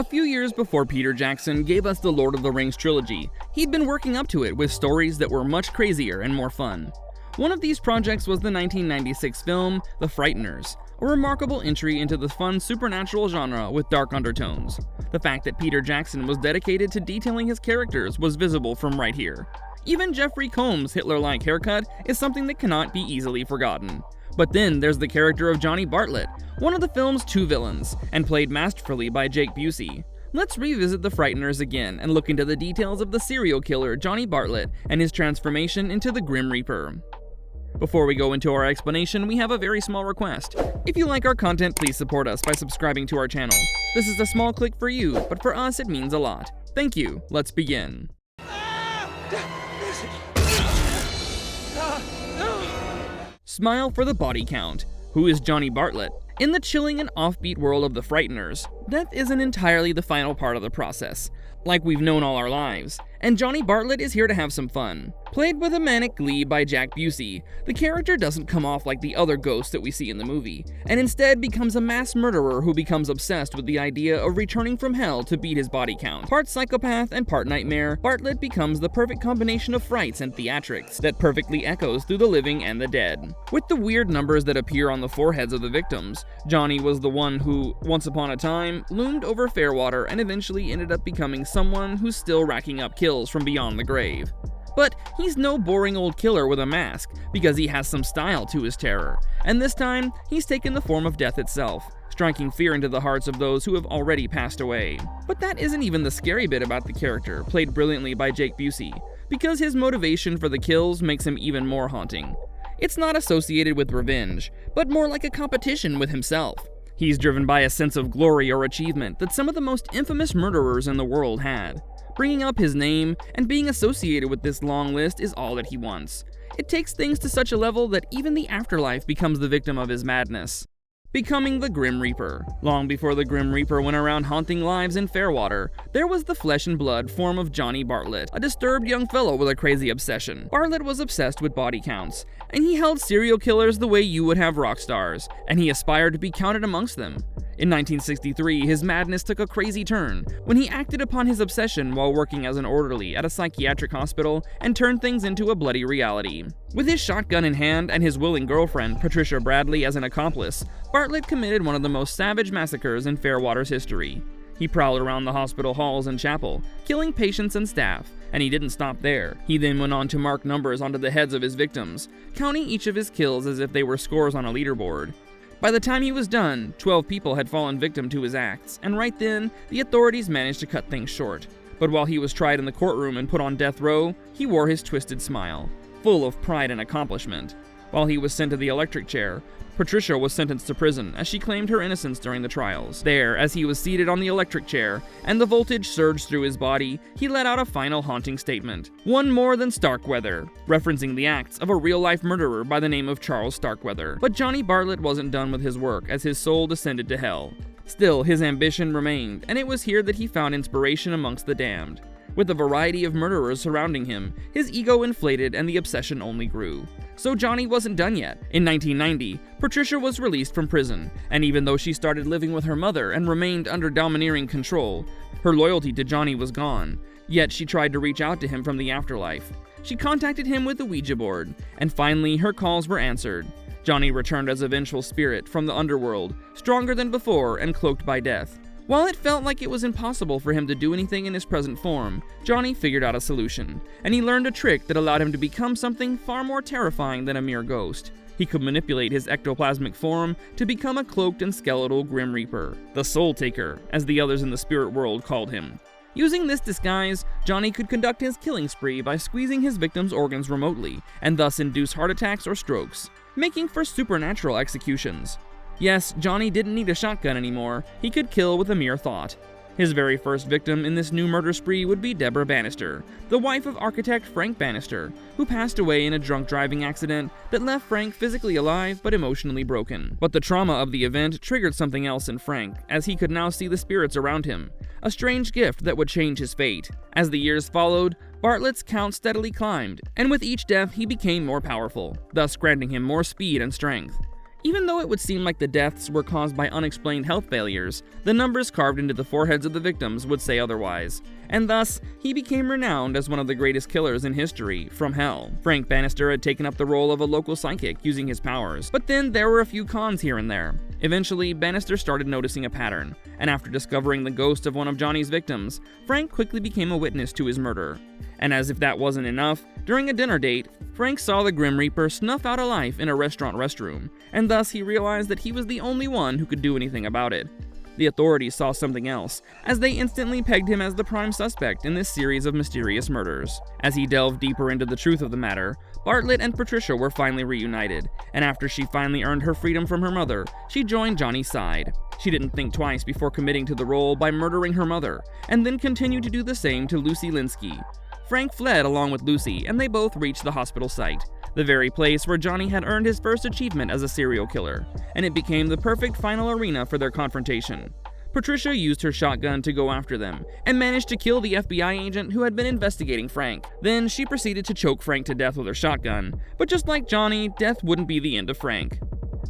A few years before Peter Jackson gave us the Lord of the Rings trilogy, he'd been working up to it with stories that were much crazier and more fun. One of these projects was the 1996 film The Frighteners, a remarkable entry into the fun supernatural genre with dark undertones. The fact that Peter Jackson was dedicated to detailing his characters was visible from right here. Even Jeffrey Combs' Hitler-like haircut is something that cannot be easily forgotten. But then there's the character of Johnny Bartlett, one of the film's two villains, and played masterfully by Jake Busey. Let's revisit The Frighteners again and look into the details of the serial killer Johnny Bartlett and his transformation into the Grim Reaper. Before we go into our explanation, we have a very small request. If you like our content, please support us by subscribing to our channel. This is a small click for you, but for us it means a lot. Thank you. Let's begin. Smile for the body count. Who is Johnny Bartlett? In the chilling and offbeat world of The Frighteners, death isn't entirely the final part of the process, like we've known all our lives, and Johnny Bartlett is here to have some fun. Played with a manic glee by Jake Busey, the character doesn't come off like the other ghosts that we see in the movie, and instead becomes a mass murderer who becomes obsessed with the idea of returning from hell to beat his body count. Part psychopath and part nightmare, Bartlett becomes the perfect combination of frights and theatrics that perfectly echoes through the living and the dead. With the weird numbers that appear on the foreheads of the victims, Johnny was the one who, once upon a time, loomed over Fairwater and eventually ended up becoming someone who's still racking up kills from beyond the grave. But he's no boring old killer with a mask, because he has some style to his terror, and this time, he's taken the form of death itself, striking fear into the hearts of those who have already passed away. But that isn't even the scary bit about the character, played brilliantly by Jake Busey, because his motivation for the kills makes him even more haunting. It's not associated with revenge, but more like a competition with himself. He's driven by a sense of glory or achievement that some of the most infamous murderers in the world had. Bringing up his name and being associated with this long list is all that he wants. It takes things to such a level that even the afterlife becomes the victim of his madness. Becoming the Grim Reaper. Long before the Grim Reaper went around haunting lives in Fairwater, there was the flesh and blood form of Johnny Bartlett, a disturbed young fellow with a crazy obsession. Bartlett was obsessed with body counts, and he held serial killers the way you would have rock stars, and he aspired to be counted amongst them. In 1963, his madness took a crazy turn when he acted upon his obsession while working as an orderly at a psychiatric hospital and turned things into a bloody reality. With his shotgun in hand and his willing girlfriend, Patricia Bradley, as an accomplice, Bartlett committed one of the most savage massacres in Fairwater's history. He prowled around the hospital halls and chapel, killing patients and staff, and he didn't stop there. He then went on to mark numbers onto the heads of his victims, counting each of his kills as if they were scores on a leaderboard. By the time he was done, 12 people had fallen victim to his acts, and right then, the authorities managed to cut things short. But while he was tried in the courtroom and put on death row, he wore his twisted smile, full of pride and accomplishment. While he was sent to the electric chair, Patricia was sentenced to prison as she claimed her innocence during the trials. There, as he was seated on the electric chair, and the voltage surged through his body, he let out a final haunting statement. "One more than Starkweather," referencing the acts of a real-life murderer by the name of Charles Starkweather. But Johnny Bartlett wasn't done with his work as his soul descended to hell. Still, his ambition remained, and it was here that he found inspiration amongst the damned. With a variety of murderers surrounding him, his ego inflated and the obsession only grew. So Johnny wasn't done yet. In 1990, Patricia was released from prison, and even though she started living with her mother and remained under domineering control, her loyalty to Johnny was gone. Yet she tried to reach out to him from the afterlife. She contacted him with the Ouija board, and finally her calls were answered. Johnny returned as a vengeful spirit from the underworld, stronger than before and cloaked by death. While it felt like it was impossible for him to do anything in his present form, Johnny figured out a solution, and he learned a trick that allowed him to become something far more terrifying than a mere ghost. He could manipulate his ectoplasmic form to become a cloaked and skeletal Grim Reaper, the Soul Taker, as the others in the spirit world called him. Using this disguise, Johnny could conduct his killing spree by squeezing his victims' organs remotely, and thus induce heart attacks or strokes, making for supernatural executions. Yes, Johnny didn't need a shotgun anymore, he could kill with a mere thought. His very first victim in this new murder spree would be Deborah Bannister, the wife of architect Frank Bannister, who passed away in a drunk driving accident that left Frank physically alive but emotionally broken. But the trauma of the event triggered something else in Frank, as he could now see the spirits around him, a strange gift that would change his fate. As the years followed, Bartlett's count steadily climbed, and with each death he became more powerful, thus granting him more speed and strength. Even though it would seem like the deaths were caused by unexplained health failures, the numbers carved into the foreheads of the victims would say otherwise, and thus, he became renowned as one of the greatest killers in history, from hell. Frank Bannister had taken up the role of a local psychic using his powers, but then there were a few cons here and there. Eventually, Bannister started noticing a pattern, and after discovering the ghost of one of Johnny's victims, Frank quickly became a witness to his murder. And as if that wasn't enough, during a dinner date, Frank saw the Grim Reaper snuff out a life in a restaurant restroom, and thus he realized that he was the only one who could do anything about it. The authorities saw something else, as they instantly pegged him as the prime suspect in this series of mysterious murders. As he delved deeper into the truth of the matter, Bartlett and Patricia were finally reunited, and after she finally earned her freedom from her mother, she joined Johnny's side. She didn't think twice before committing to the role by murdering her mother, and then continued to do the same to Lucy Linsky. Frank fled along with Lucy, and they both reached the hospital site, the very place where Johnny had earned his first achievement as a serial killer, and it became the perfect final arena for their confrontation. Patricia used her shotgun to go after them, and managed to kill the FBI agent who had been investigating Frank. Then she proceeded to choke Frank to death with her shotgun, but just like Johnny, death wouldn't be the end of Frank.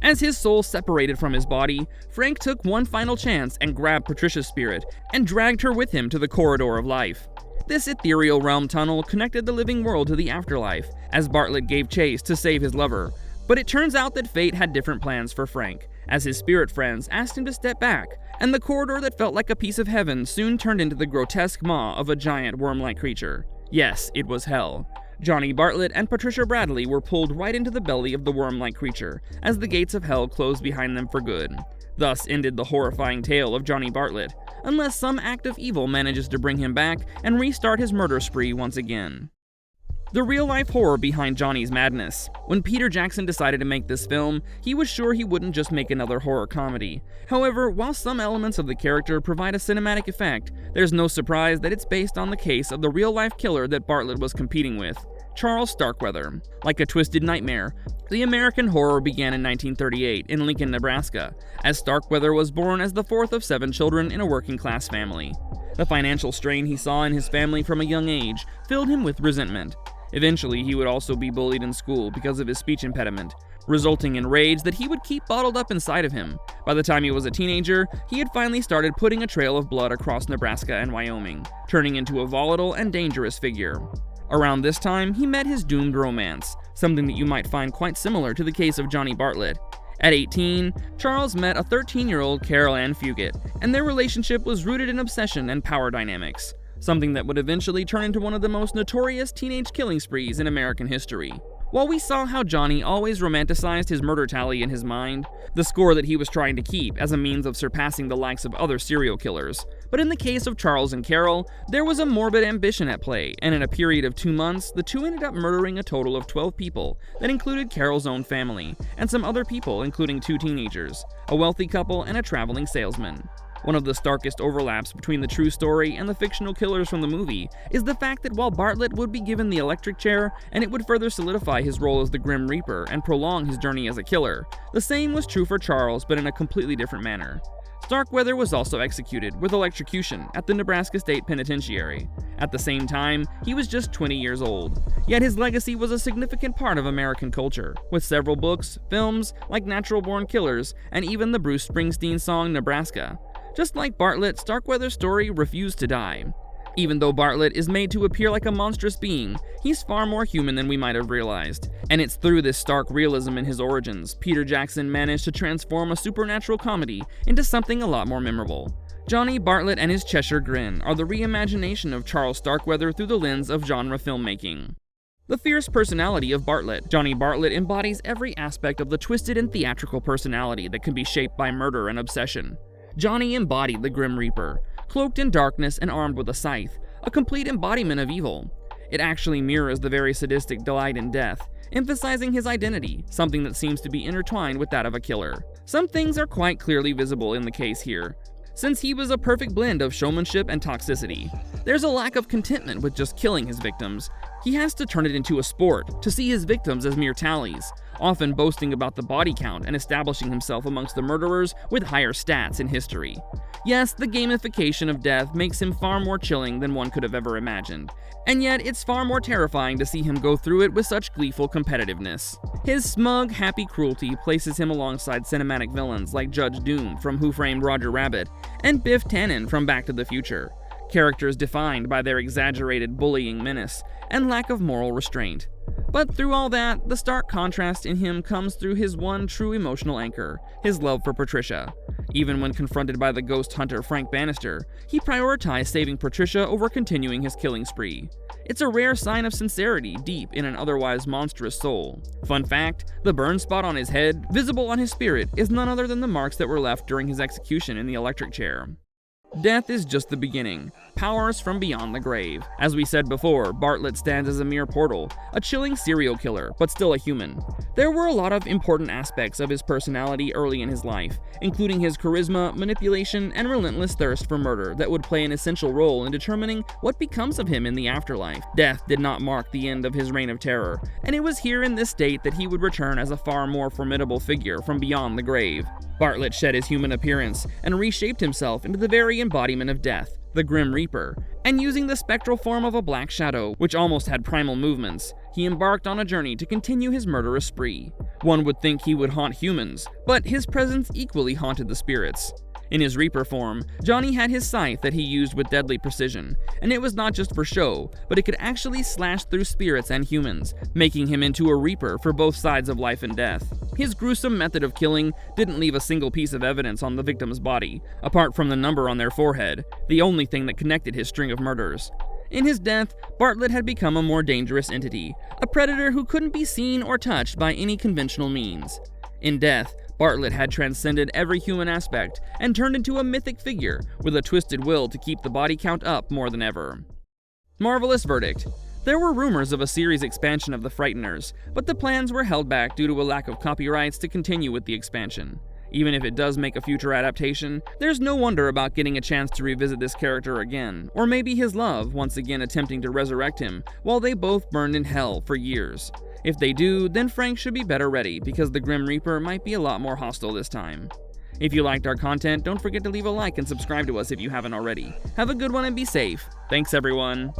As his soul separated from his body, Frank took one final chance and grabbed Patricia's spirit, and dragged her with him to the corridor of life. This ethereal realm tunnel connected the living world to the afterlife, as Bartlett gave chase to save his lover. But it turns out that fate had different plans for Frank, as his spirit friends asked him to step back, and the corridor that felt like a piece of heaven soon turned into the grotesque maw of a giant worm-like creature. Yes, it was hell. Johnny Bartlett and Patricia Bradley were pulled right into the belly of the worm-like creature, as the gates of hell closed behind them for good. Thus ended the horrifying tale of Johnny Bartlett, unless some act of evil manages to bring him back and restart his murder spree once again. The real-life horror behind Johnny's madness. When Peter Jackson decided to make this film, he was sure he wouldn't just make another horror comedy. However, while some elements of the character provide a cinematic effect, there's no surprise that it's based on the case of the real-life killer that Bartlett was competing with, Charles Starkweather. Like a twisted nightmare, the American horror began in 1938 in Lincoln, Nebraska, as Starkweather was born as the fourth of 7 children in a working-class family. The financial strain he saw in his family from a young age filled him with resentment. Eventually, he would also be bullied in school because of his speech impediment, resulting in rage that he would keep bottled up inside of him. By the time he was a teenager, he had finally started putting a trail of blood across Nebraska and Wyoming, turning into a volatile and dangerous figure. Around this time, he met his doomed romance, something that you might find quite similar to the case of Johnny Bartlett. At 18, Charles met a 13-year-old Carol Ann Fugit, and their relationship was rooted in obsession and power dynamics, something that would eventually turn into one of the most notorious teenage killing sprees in American history. While we saw how Johnny always romanticized his murder tally in his mind, the score that he was trying to keep as a means of surpassing the likes of other serial killers, but in the case of Charles and Carol, there was a morbid ambition at play, and in a period of 2 months, the two ended up murdering a total of 12 people that included Carol's own family, and some other people including 2 teenagers, a wealthy couple, and a traveling salesman. One of the starkest overlaps between the true story and the fictional killers from the movie is the fact that while Bartlett would be given the electric chair, and it would further solidify his role as the Grim Reaper and prolong his journey as a killer, the same was true for Charles, but in a completely different manner. Starkweather was also executed with electrocution at the Nebraska State Penitentiary. At the same time, he was just 20 years old. Yet his legacy was a significant part of American culture, with several books, films like Natural Born Killers, and even the Bruce Springsteen song Nebraska. Just like Bartlett, Starkweather's story refused to die. Even though Bartlett is made to appear like a monstrous being, he's far more human than we might have realized. And it's through this stark realism in his origins, Peter Jackson managed to transform a supernatural comedy into something a lot more memorable. Johnny Bartlett and his Cheshire Grin are the reimagination of Charles Starkweather through the lens of genre filmmaking. The fierce personality of Bartlett. Johnny Bartlett embodies every aspect of the twisted and theatrical personality that can be shaped by murder and obsession. Johnny embodied the Grim Reaper, cloaked in darkness and armed with a scythe, a complete embodiment of evil. It actually mirrors the very sadistic delight in death, emphasizing his identity, something that seems to be intertwined with that of a killer. Some things are quite clearly visible in the case here, since he was a perfect blend of showmanship and toxicity. There's a lack of contentment with just killing his victims. He has to turn it into a sport, to see his victims as mere tallies, often boasting about the body count and establishing himself amongst the murderers with higher stats in history. Yes, the gamification of death makes him far more chilling than one could have ever imagined, and yet it's far more terrifying to see him go through it with such gleeful competitiveness. His smug, happy cruelty places him alongside cinematic villains like Judge Doom from Who Framed Roger Rabbit and Biff Tannen from Back to the Future, characters defined by their exaggerated bullying menace and lack of moral restraint. But through all that, the stark contrast in him comes through his one true emotional anchor, his love for Patricia. Even when confronted by the ghost hunter Frank Bannister, he prioritized saving Patricia over continuing his killing spree. It's a rare sign of sincerity deep in an otherwise monstrous soul. Fun fact, the burn spot on his head, visible on his spirit, is none other than the marks that were left during his execution in the electric chair. Death is just the beginning. Powers from beyond the grave. As we said before, Bartlett stands as a mere portal, a chilling serial killer, but still a human. There were a lot of important aspects of his personality early in his life, including his charisma, manipulation, and relentless thirst for murder that would play an essential role in determining what becomes of him in the afterlife. Death did not mark the end of his reign of terror, and it was here in this state that he would return as a far more formidable figure from beyond the grave. Bartlett shed his human appearance and reshaped himself into the very embodiment of death, the Grim Reaper, and using the spectral form of a black shadow, which almost had primal movements, he embarked on a journey to continue his murderous spree. One would think he would haunt humans, but his presence equally haunted the spirits. In his Reaper form, Johnny had his scythe that he used with deadly precision, and it was not just for show, but it could actually slash through spirits and humans, making him into a Reaper for both sides of life and death. His gruesome method of killing didn't leave a single piece of evidence on the victim's body, apart from the number on their forehead, the only thing that connected his string of murders. In his death, Bartlett had become a more dangerous entity, a predator who couldn't be seen or touched by any conventional means. In death, Bartlett had transcended every human aspect and turned into a mythic figure with a twisted will to keep the body count up more than ever. Marvelous verdict. There were rumors of a series expansion of the Frighteners, but the plans were held back due to a lack of copyrights to continue with the expansion. Even if it does make a future adaptation, there's no wonder about getting a chance to revisit this character again, or maybe his love once again attempting to resurrect him while they both burned in hell for years. If they do, then Frank should be better ready, because the Grim Reaper might be a lot more hostile this time. If you liked our content, don't forget to leave a like and subscribe to us if you haven't already. Have a good one and be safe. Thanks everyone.